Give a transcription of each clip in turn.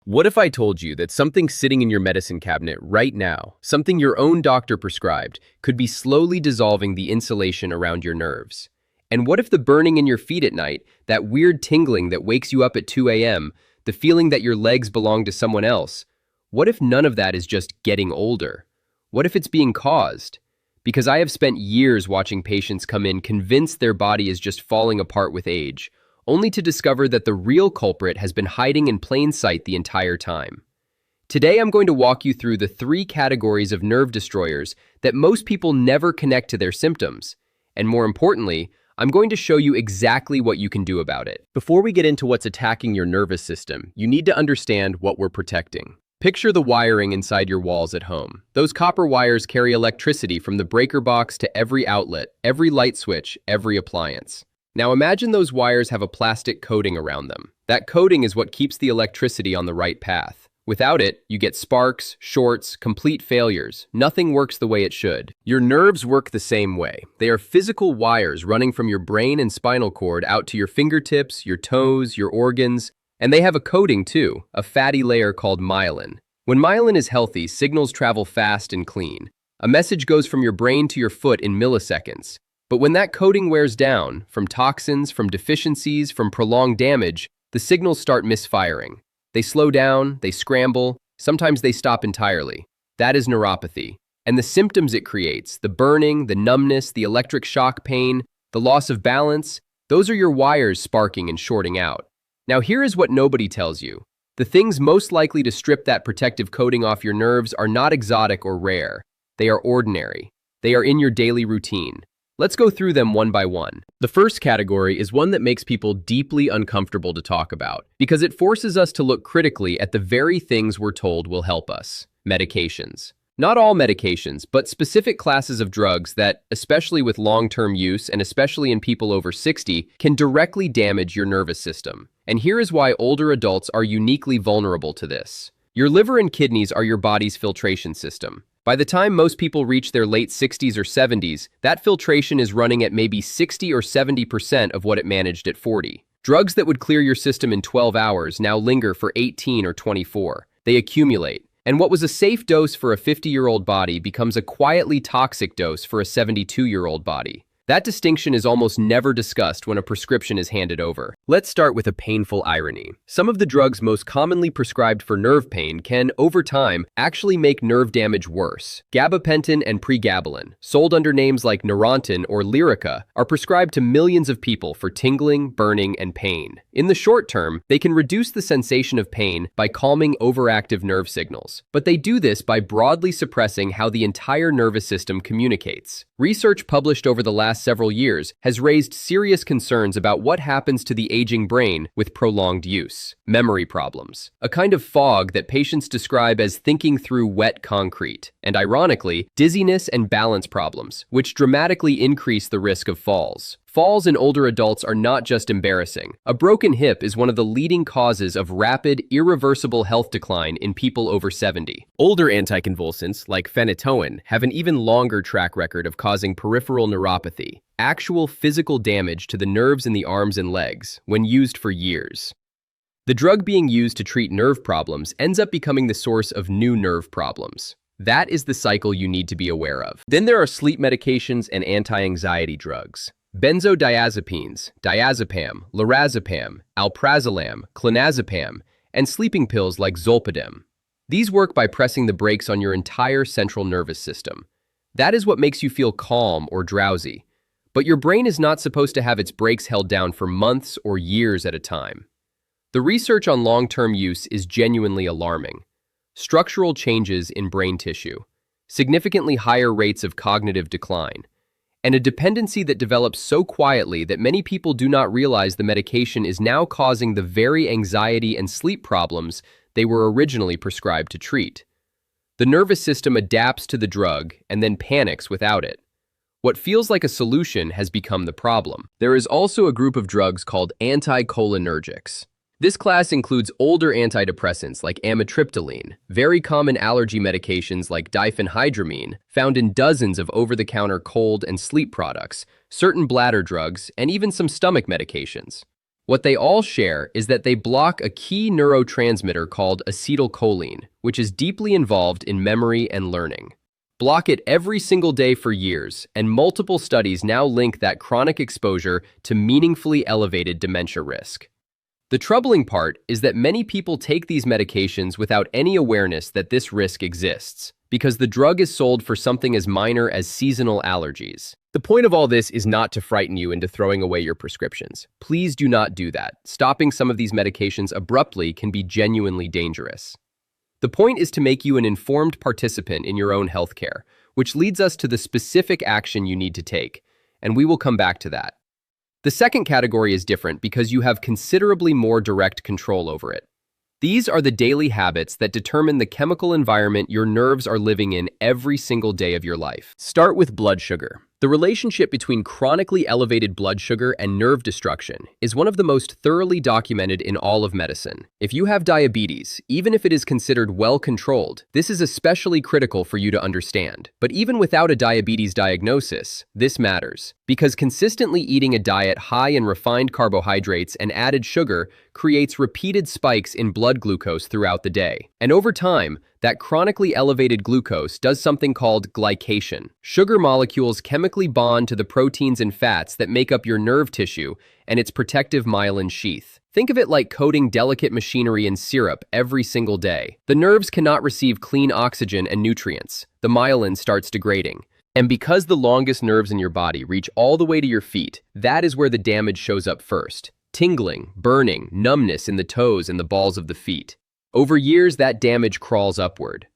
What if I told you that something sitting in your medicine cabinet right now, something your own doctor prescribed, could be slowly dissolving the insulation around your nerves? And what if the burning in your feet at night, that weird tingling that wakes you up at 2 a.m., the feeling that your legs belong to someone else, what if none of that is just getting older? What if it's being caused? Because I have spent years watching patients come in convinced their body is just falling apart with age, only to discover that the real culprit has been hiding in plain sight the entire time. Today I'm going to walk you through the 3 categories of nerve destroyers that most people never connect to their symptoms. And more importantly, I'm going to show you exactly what you can do about it. Before we get into what's attacking your nervous system, you need to understand what we're protecting. Picture the wiring inside your walls at home. Those copper wires carry electricity from the breaker box to every outlet, every light switch, every appliance. Now imagine those wires have a plastic coating around them. That coating is what keeps the electricity on the right path. Without it, you get sparks, shorts, complete failures. Nothing works the way it should. Your nerves work the same way. They are physical wires running from your brain and spinal cord out to your fingertips, your toes, your organs, and they have a coating too, a fatty layer called myelin. When myelin is healthy, signals travel fast and clean. A message goes from your brain to your foot in milliseconds. But when that coating wears down, from toxins, from deficiencies, from prolonged damage, the signals start misfiring. They slow down, they scramble, sometimes they stop entirely. That is neuropathy. And the symptoms it creates, the burning, the numbness, the electric shock pain, the loss of balance, those are your wires sparking and shorting out. Now here is what nobody tells you. The things most likely to strip that protective coating off your nerves are not exotic or rare. They are ordinary. They are in your daily routine. Let's go through them one by one. The first category is one that makes people deeply uncomfortable to talk about because it forces us to look critically at the very things we're told will help us. Medications. Not all medications, but specific classes of drugs that, especially with long-term use and especially in people over 60, can directly damage your nervous system. And here is why older adults are uniquely vulnerable to this. Your liver and kidneys are your body's filtration system. By the time most people reach their late 60s or 70s, that filtration is running at maybe 60 or 70% of what it managed at 40. Drugs that would clear your system in 12 hours now linger for 18 or 24. They accumulate. And what was a safe dose for a 50-year-old body becomes a quietly toxic dose for a 72-year-old body. That distinction is almost never discussed when a prescription is handed over. Let's start with a painful irony. Some of the drugs most commonly prescribed for nerve pain can, over time, actually make nerve damage worse. Gabapentin and pregabalin, sold under names like Neurontin or Lyrica, are prescribed to millions of people for tingling, burning, and pain. In the short term, they can reduce the sensation of pain by calming overactive nerve signals. But they do this by broadly suppressing how the entire nervous system communicates. Research published over the last several years has raised serious concerns about what happens to the aging brain with prolonged use. Memory problems, a kind of fog that patients describe as thinking through wet concrete, and ironically, dizziness and balance problems, which dramatically increase the risk of falls. Falls in older adults are not just embarrassing. A broken hip is one of the leading causes of rapid, irreversible health decline in people over 70. Older anticonvulsants, like phenytoin, have an even longer track record of causing peripheral neuropathy, actual physical damage to the nerves in the arms and legs, when used for years. The drug being used to treat nerve problems ends up becoming the source of new nerve problems. That is the cycle you need to be aware of. Then there are sleep medications and anti-anxiety drugs. Benzodiazepines, diazepam, lorazepam, alprazolam, clonazepam, and sleeping pills like zolpidem. These work by pressing the brakes on your entire central nervous system. That is what makes you feel calm or drowsy. But your brain is not supposed to have its brakes held down for months or years at a time. The research on long-term use is genuinely alarming. Structural changes in brain tissue, significantly higher rates of cognitive decline, and a dependency that develops so quietly that many people do not realize the medication is now causing the very anxiety and sleep problems they were originally prescribed to treat. The nervous system adapts to the drug and then panics without it. What feels like a solution has become the problem. There is also a group of drugs called anticholinergics. This class includes older antidepressants like amitriptyline, very common allergy medications like diphenhydramine, found in dozens of over-the-counter cold and sleep products, certain bladder drugs, and even some stomach medications. What they all share is that they block a key neurotransmitter called acetylcholine, which is deeply involved in memory and learning. Block it every single day for years, and multiple studies now link that chronic exposure to meaningfully elevated dementia risk. The troubling part is that many people take these medications without any awareness that this risk exists, because the drug is sold for something as minor as seasonal allergies. The point of all this is not to frighten you into throwing away your prescriptions. Please do not do that. Stopping some of these medications abruptly can be genuinely dangerous. The point is to make you an informed participant in your own healthcare, which leads us to the specific action you need to take, and we will come back to that. The second category is different because you have considerably more direct control over it. These are the daily habits that determine the chemical environment your nerves are living in every single day of your life. Start with blood sugar. The relationship between chronically elevated blood sugar and nerve destruction is one of the most thoroughly documented in all of medicine. If you have diabetes, even if it is considered well controlled, this is especially critical for you to understand. But even without a diabetes diagnosis, this matters, because consistently eating a diet high in refined carbohydrates and added sugar creates repeated spikes in blood glucose throughout the day. And over time, that chronically elevated glucose does something called glycation. Sugar molecules chemically bond to the proteins and fats that make up your nerve tissue and its protective myelin sheath. Think of it like coating delicate machinery in syrup every single day. The nerves cannot receive clean oxygen and nutrients. The myelin starts degrading. And because the longest nerves in your body reach all the way to your feet, that is where the damage shows up first. Tingling, burning, numbness in the toes and the balls of the feet. Over years, that damage crawls upward.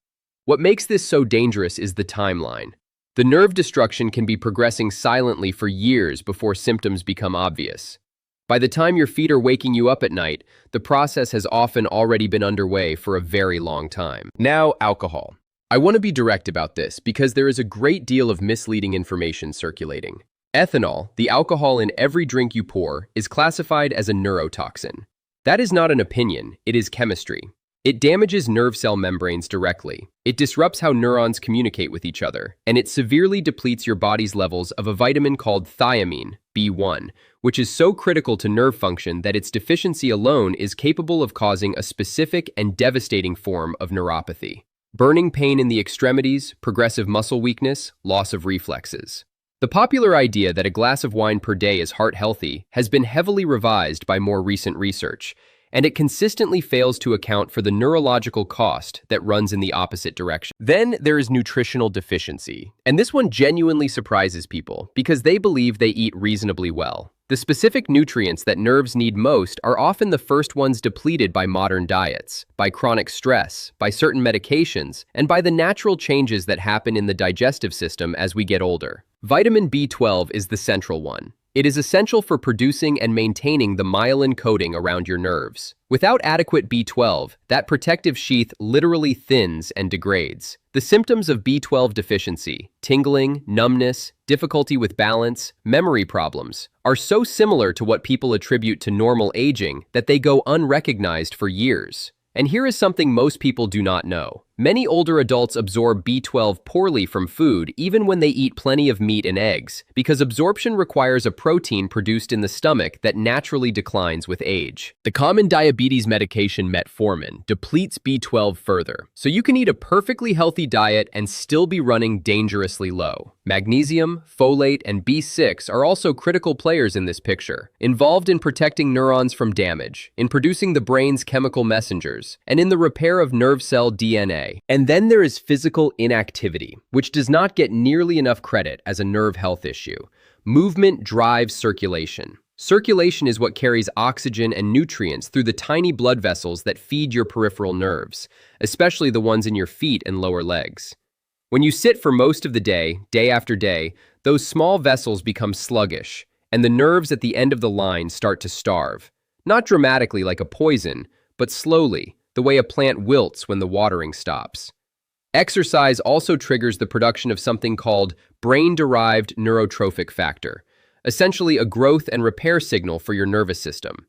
What makes this so dangerous is the timeline. The nerve destruction can be progressing silently for years before symptoms become obvious. By the time your feet are waking you up at night, the process has often already been underway for a very long time. Now, alcohol. I want to be direct about this because there is a great deal of misleading information circulating. Ethanol, the alcohol in every drink you pour, is classified as a neurotoxin. That is not an opinion, it is chemistry. It damages nerve cell membranes directly. It disrupts how neurons communicate with each other, and it severely depletes your body's levels of a vitamin called thiamine, B1, which is so critical to nerve function that its deficiency alone is capable of causing a specific and devastating form of neuropathy. Burning pain in the extremities, progressive muscle weakness, loss of reflexes. The popular idea that a glass of wine per day is heart healthy has been heavily revised by more recent research, and it consistently fails to account for the neurological cost that runs in the opposite direction. Then there is nutritional deficiency, and this one genuinely surprises people because they believe they eat reasonably well. The specific nutrients that nerves need most are often the first ones depleted by modern diets, by chronic stress, by certain medications, and by the natural changes that happen in the digestive system as we get older. Vitamin B12 is the central one. It is essential for producing and maintaining the myelin coating around your nerves. Without adequate B12, that protective sheath literally thins and degrades. The symptoms of B12 deficiency, tingling, numbness, difficulty with balance, memory problems, are so similar to what people attribute to normal aging that they go unrecognized for years. And here is something most people do not know. Many older adults absorb B12 poorly from food even when they eat plenty of meat and eggs, because absorption requires a protein produced in the stomach that naturally declines with age. The common diabetes medication metformin depletes B12 further, so you can eat a perfectly healthy diet and still be running dangerously low. Magnesium, folate, and B6 are also critical players in this picture, involved in protecting neurons from damage, in producing the brain's chemical messengers, and in the repair of nerve cell DNA. And then there is physical inactivity, which does not get nearly enough credit as a nerve health issue. Movement drives circulation. Circulation is what carries oxygen and nutrients through the tiny blood vessels that feed your peripheral nerves, especially the ones in your feet and lower legs. When you sit for most of the day, day after day, those small vessels become sluggish, and the nerves at the end of the line start to starve. Not dramatically like a poison, but slowly, the way a plant wilts when the watering stops. Exercise also triggers the production of something called brain-derived neurotrophic factor, essentially a growth and repair signal for your nervous system.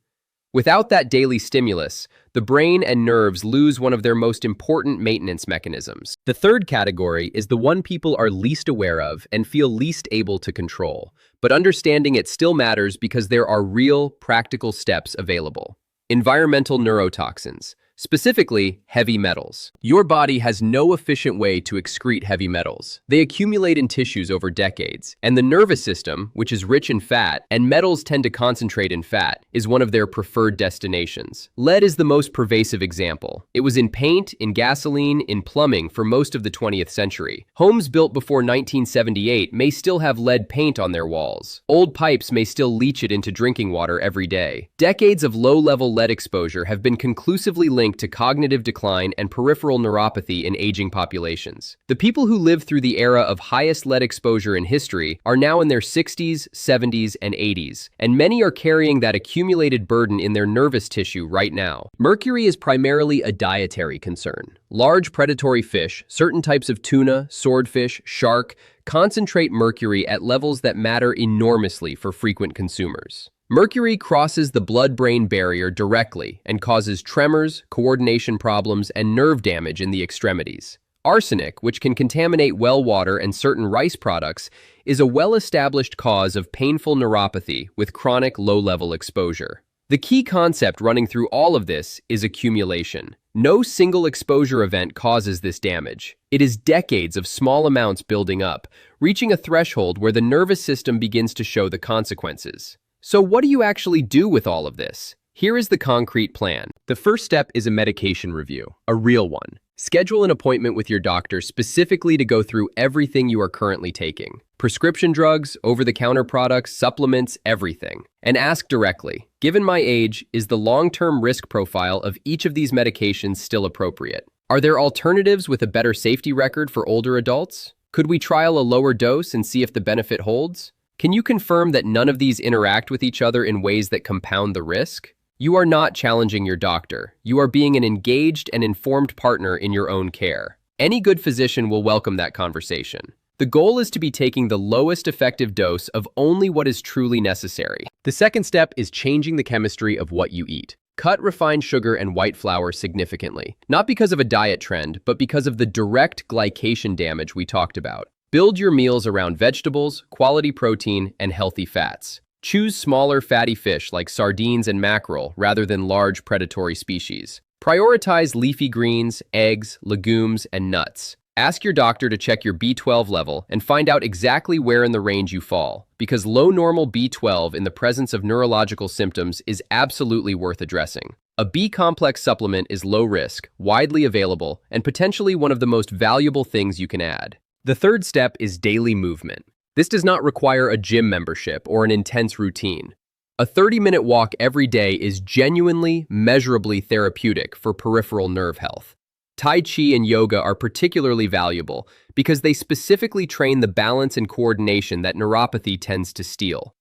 Without that daily stimulus, the brain and nerves lose one of their most important maintenance mechanisms. The third category is the one people are least aware of and feel least able to control, but understanding it still matters because there are real, practical steps available. Environmental neurotoxins, specifically heavy metals. Your body has no efficient way to excrete heavy metals. They accumulate in tissues over decades, and the nervous system, which is rich in fat, and metals tend to concentrate in fat, is one of their preferred destinations. Lead is the most pervasive example. It was in paint, in gasoline, in plumbing for most of the 20th century. Homes built before 1978 may still have lead paint on their walls. Old pipes may still leach it into drinking water every day. Decades of low-level lead exposure have been conclusively linked to cognitive decline and peripheral neuropathy in aging populations. The people who lived through the era of highest lead exposure in history are now in their 60s, 70s, and 80s, and many are carrying that accumulated burden in their nervous tissue right now. Mercury is primarily a dietary concern. Large predatory fish, certain types of tuna, swordfish, shark, concentrate mercury at levels that matter enormously for frequent consumers. Mercury crosses the blood-brain barrier directly and causes tremors, coordination problems, and nerve damage in the extremities. Arsenic, which can contaminate well water and certain rice products, is a well-established cause of painful neuropathy with chronic low-level exposure. The key concept running through all of this is accumulation. No single exposure event causes this damage. It is decades of small amounts building up, reaching a threshold where the nervous system begins to show the consequences. So what do you actually do with all of this? Here is the concrete plan. The first step is a medication review, a real one. Schedule an appointment with your doctor specifically to go through everything you are currently taking. Prescription drugs, over-the-counter products, supplements, everything. And ask directly, given my age, is the long-term risk profile of each of these medications still appropriate? Are there alternatives with a better safety record for older adults? Could we trial a lower dose and see if the benefit holds? Can you confirm that none of these interact with each other in ways that compound the risk? You are not challenging your doctor. You are being an engaged and informed partner in your own care. Any good physician will welcome that conversation. The goal is to be taking the lowest effective dose of only what is truly necessary. The second step is changing the chemistry of what you eat. Cut refined sugar and white flour significantly, not because of a diet trend, but because of the direct glycation damage we talked about. Build your meals around vegetables, quality protein, and healthy fats. Choose smaller fatty fish like sardines and mackerel rather than large predatory species. Prioritize leafy greens, eggs, legumes, and nuts. Ask your doctor to check your B12 level and find out exactly where in the range you fall, because low normal B12 in the presence of neurological symptoms is absolutely worth addressing. A B-complex supplement is low risk, widely available, and potentially one of the most valuable things you can add. The third step is daily movement. This does not require a gym membership or an intense routine. A 30-minute walk every day is genuinely, measurably therapeutic for peripheral nerve health. Tai Chi and yoga are particularly valuable because they specifically train the balance and coordination that neuropathy tends to steal.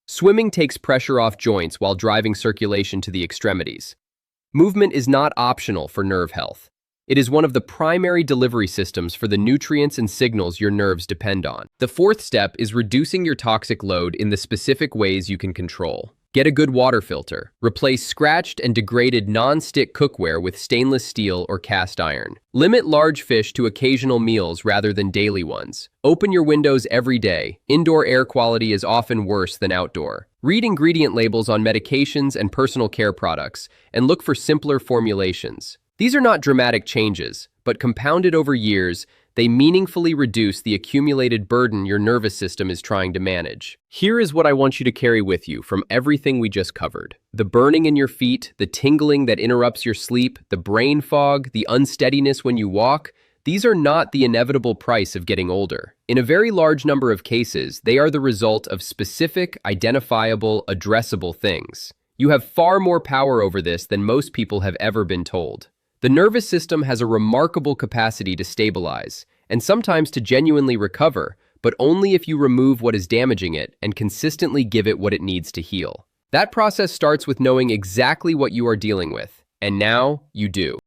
Swimming takes pressure off joints while driving circulation to the extremities. Movement is not optional for nerve health. It is one of the primary delivery systems for the nutrients and signals your nerves depend on. The fourth step is reducing your toxic load in the specific ways you can control. Get a good water filter. Replace scratched and degraded non-stick cookware with stainless steel or cast iron. Limit large fish to occasional meals rather than daily ones. Open your windows every day. Indoor air quality is often worse than outdoor. Read ingredient labels on medications and personal care products, and look for simpler formulations. These are not dramatic changes, but compounded over years, they meaningfully reduce the accumulated burden your nervous system is trying to manage. Here is what I want you to carry with you from everything we just covered. The burning in your feet, the tingling that interrupts your sleep, the brain fog, the unsteadiness when you walk, these are not the inevitable price of getting older. In a very large number of cases, they are the result of specific, identifiable, addressable things. You have far more power over this than most people have ever been told. The nervous system has a remarkable capacity to stabilize, and sometimes to genuinely recover, but only if you remove what is damaging it and consistently give it what it needs to heal. That process starts with knowing exactly what you are dealing with, and now you do.